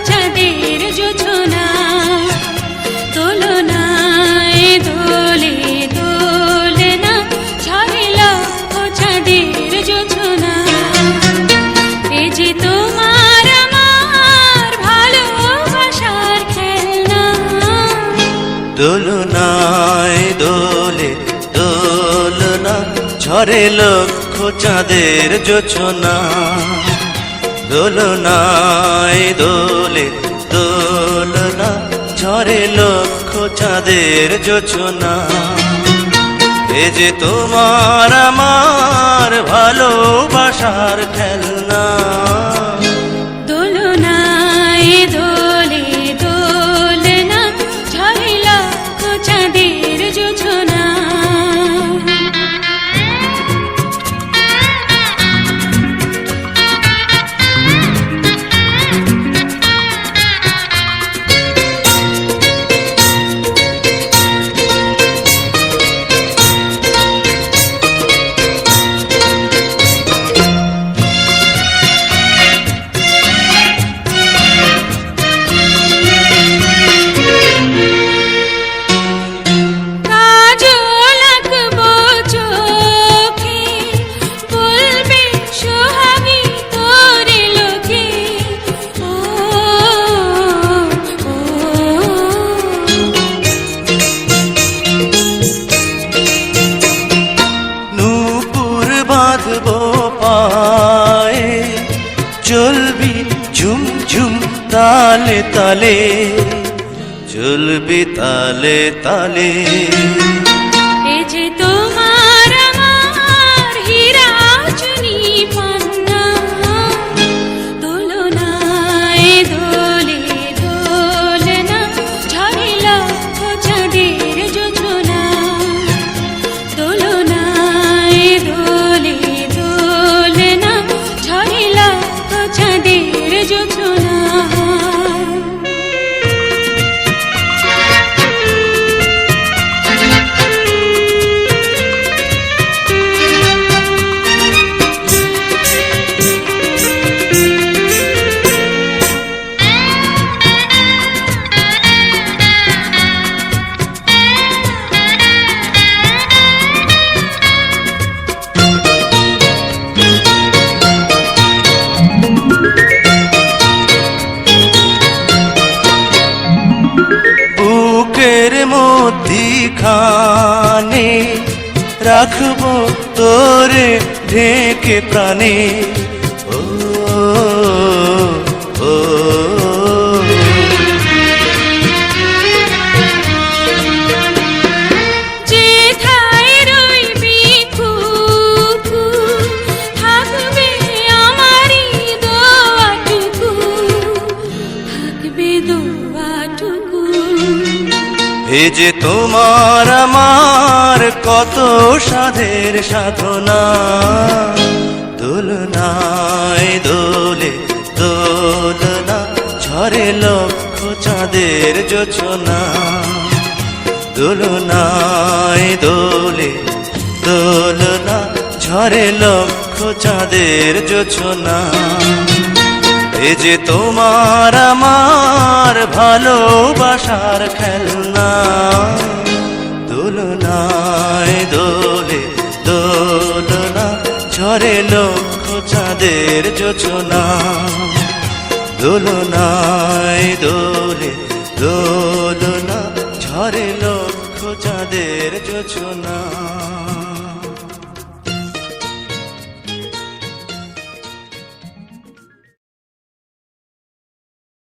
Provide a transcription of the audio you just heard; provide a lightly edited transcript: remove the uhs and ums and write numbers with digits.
চাঁদের জোছনা, দোলনায় দোলে দোলনা, ঝরে লক্ষ চাঁদের জোছনা। এ যে তোমার আমার ভালোবাসার খেলনা। দোলনায় দোলে দোলনা, ঝরে লক্ষ চাঁদের জোছনা। দোলনায় দোলে দোলনা, ঝরে লক্ষ চাঁদের জোছনা। এ যে তোমার আমার ভালোবাসার খেলনা। দোলনায় দোলে দোলনা, ঝরে লক্ষ চাঁদের জোছনা। বাঁধবো পায়ে, চলবি ঝুম ঝুম তালে তালে, চলবি তালে তালে। এ যে তোমার আমার হীরা চুনি পান্না। দোলনায় দোলে দোলনা, ঝরে লক্ষ চাঁদের জোছনা। দোলনায় দোলে দোলনা, ঝরে লক্ষ চাঁদের জোছনা। বুকের মধ্যিখানে রাখবো তোরে ঢেকে প্রাণে। ও ও যেথায় রইবি খুকু, থাকবে আমারই দোয়াটুকু, থাকবে দোয়াটুকু। এ যে তোমার আমার কত সাধের সাধনা। দোলনায় দোলে দোলনা, ঝরে লক্ষ চাঁদের জোছনা। দোলনায় দোলে দোলনা, ঝরে লক্ষ চাঁদের জোছনা। এ যে তোমার আমার ভালোবাসার খেলনা। দোলনায় দোলে দোলনা, ঝরে লক্ষ চাঁদের জোছনা। দোলনায় দোলে দোলনা, ঝরে লক্ষ চাঁদের জোছনা।